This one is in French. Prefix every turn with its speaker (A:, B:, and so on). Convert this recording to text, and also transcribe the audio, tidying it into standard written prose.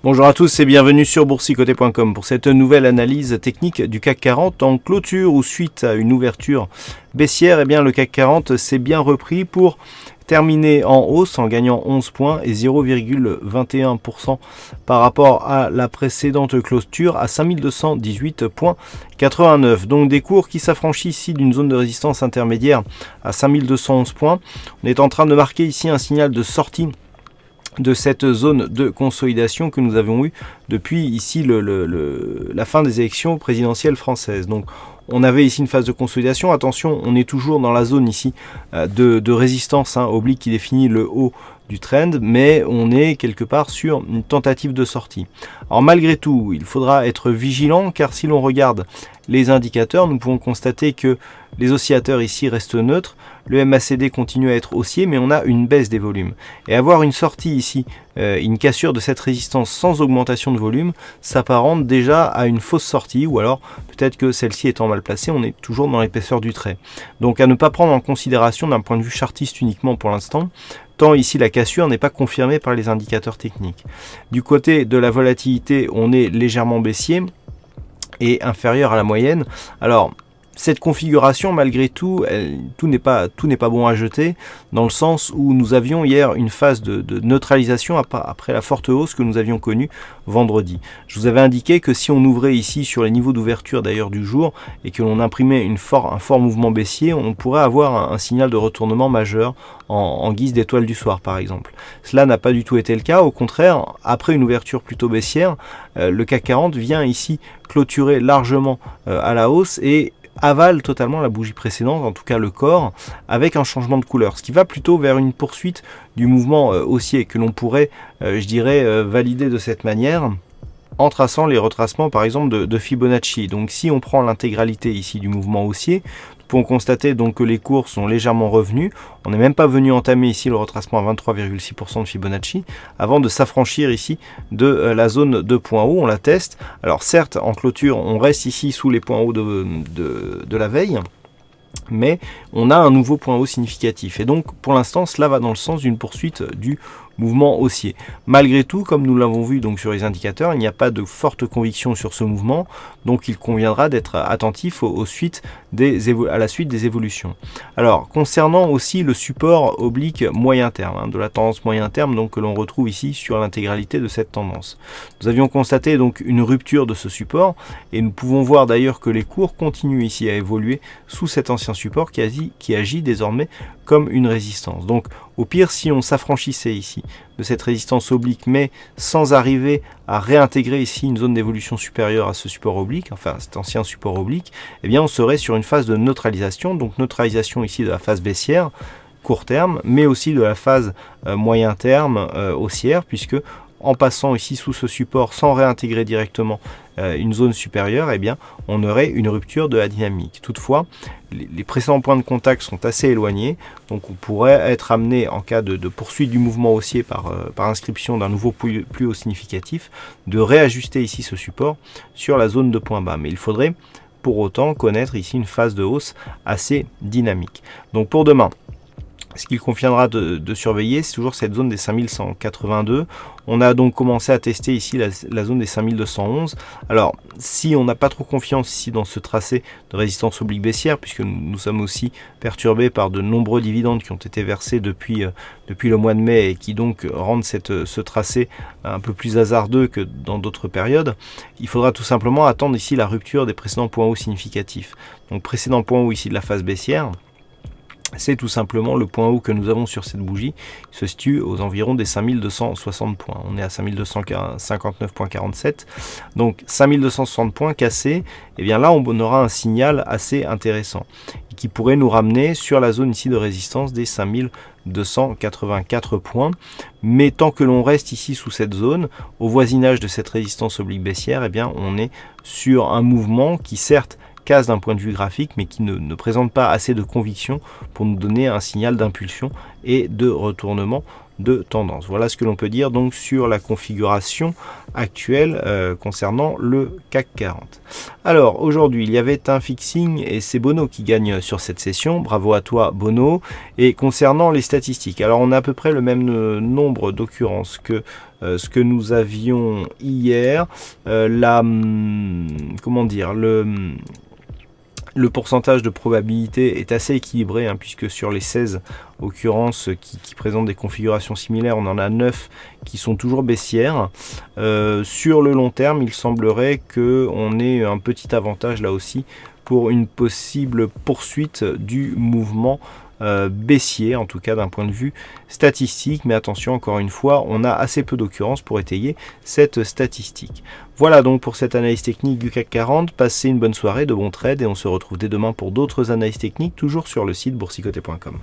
A: Bonjour à tous et bienvenue sur boursicoté.com pour cette nouvelle analyse technique du CAC 40 en clôture ou suite à une ouverture baissière. Eh bien, le CAC 40 s'est bien repris pour terminer en hausse en gagnant 11 points et 0,21% par rapport à la précédente clôture à 5218,89. Donc des cours qui s'affranchissent ici d'une zone de résistance intermédiaire à 5211 points. On est en train de marquer ici un signal de sortie de cette zone de consolidation que nous avons eu depuis ici la fin des élections présidentielles françaises. Donc on avait ici une phase de consolidation. Attention, on est toujours dans la zone ici de résistance oblique qui définit le haut du trend, mais on est quelque part sur une tentative de sortie. Alors malgré tout, il faudra être vigilant car si l'on regarde les indicateurs, nous pouvons constater que les oscillateurs ici restent neutres, le MACD continue à être haussier, mais on a une baisse des volumes. Et avoir une sortie ici, une cassure de cette résistance sans augmentation de volume, s'apparente déjà à une fausse sortie, ou alors peut-être que celle-ci étant mal placée, on est toujours dans l'épaisseur du trait. Donc à ne pas prendre en considération d'un point de vue chartiste uniquement pour l'instant, tant ici la cassure n'est pas confirmée par les indicateurs techniques. Du côté de la volatilité, on est légèrement baissier et inférieur à la moyenne. Alors cette configuration, malgré tout, tout n'est pas bon à jeter, dans le sens où nous avions hier une phase de neutralisation après la forte hausse que nous avions connue vendredi. Je vous avais indiqué que si on ouvrait ici sur les niveaux d'ouverture d'ailleurs du jour et que l'on imprimait un fort mouvement baissier, on pourrait avoir un signal de retournement majeur en guise d'étoile du soir par exemple. Cela n'a pas du tout été le cas, au contraire, après une ouverture plutôt baissière, le CAC 40 vient ici clôturer largement à la hausse et avale totalement la bougie précédente, en tout cas le corps, avec un changement de couleur, ce qui va plutôt vers une poursuite du mouvement haussier que l'on pourrait, je dirais, valider de cette manière en traçant les retracements par exemple de Fibonacci. Donc si on prend l'intégralité ici du mouvement haussier, nous pouvons constater donc que les cours sont légèrement revenus. On n'est même pas venu entamer ici le retracement à 23,6% de Fibonacci avant de s'affranchir ici de la zone de points hauts. On la teste. Alors certes, en clôture, on reste ici sous les points hauts de la veille, mais on a un nouveau point haut significatif. Et donc pour l'instant, cela va dans le sens d'une poursuite du mouvement haussier. Malgré tout, comme nous l'avons vu donc sur les indicateurs, il n'y a pas de forte conviction sur ce mouvement, donc il conviendra d'être attentif à la suite des évolutions. Alors, concernant aussi le support oblique moyen terme, de la tendance moyen terme donc que l'on retrouve ici sur l'intégralité de cette tendance. Nous avions constaté donc une rupture de ce support et nous pouvons voir d'ailleurs que les cours continuent ici à évoluer sous cet ancien support qui agit désormais comme une résistance. Donc au pire, si on s'affranchissait ici de cette résistance oblique, mais sans arriver à réintégrer ici une zone d'évolution supérieure à ce support oblique, enfin cet ancien support oblique, eh bien on serait sur une phase de neutralisation, donc neutralisation ici de la phase baissière, court terme, mais aussi de la phase moyen terme haussière, puisque en passant ici sous ce support sans réintégrer directement une zone supérieure, eh bien, on aurait une rupture de la dynamique. Toutefois, les précédents points de contact sont assez éloignés, donc on pourrait être amené en cas de poursuite du mouvement haussier par inscription d'un nouveau plus haut significatif, de réajuster ici ce support sur la zone de point bas. Mais il faudrait pour autant connaître ici une phase de hausse assez dynamique. Donc pour demain, ce qu'il conviendra de surveiller, c'est toujours cette zone des 5182. On a donc commencé à tester ici la zone des 5211. Alors, si on n'a pas trop confiance ici dans ce tracé de résistance oblique baissière, puisque nous sommes aussi perturbés par de nombreux dividendes qui ont été versés depuis le mois de mai et qui donc rendent ce tracé un peu plus hasardeux que dans d'autres périodes, il faudra tout simplement attendre ici la rupture des précédents points hauts significatifs. Donc, précédent point haut ici de la phase baissière, c'est tout simplement le point haut que nous avons sur cette bougie, qui se situe aux environs des 5260 points. On est à 5259,47. Donc 5260 points cassés, et bien là on aura un signal assez intéressant qui pourrait nous ramener sur la zone ici de résistance des 5284 points. Mais tant que l'on reste ici sous cette zone, au voisinage de cette résistance oblique baissière, eh bien on est sur un mouvement qui certes casse d'un point de vue graphique, mais qui ne présente pas assez de conviction pour nous donner un signal d'impulsion et de retournement de tendance. Voilà ce que l'on peut dire donc sur la configuration actuelle concernant le CAC 40. Alors aujourd'hui il y avait un fixing et c'est Bono qui gagne sur cette session. Bravo à toi Bono. Et concernant les statistiques, alors on a à peu près le même nombre d'occurrences que ce que nous avions hier. Comment dire, le pourcentage de probabilité est assez équilibré, hein, puisque sur les 16 occurrences qui présentent des configurations similaires, on en a 9 qui sont toujours baissières. Sur le long terme, il semblerait qu'on ait un petit avantage là aussi pour une possible poursuite du mouvement baissier, en tout cas d'un point de vue statistique, mais attention, encore une fois, on a assez peu d'occurrences pour étayer cette statistique. Voilà donc pour cette analyse technique du CAC 40, passez une bonne soirée, de bons trades, et on se retrouve dès demain pour d'autres analyses techniques, toujours sur le site boursicoté.com.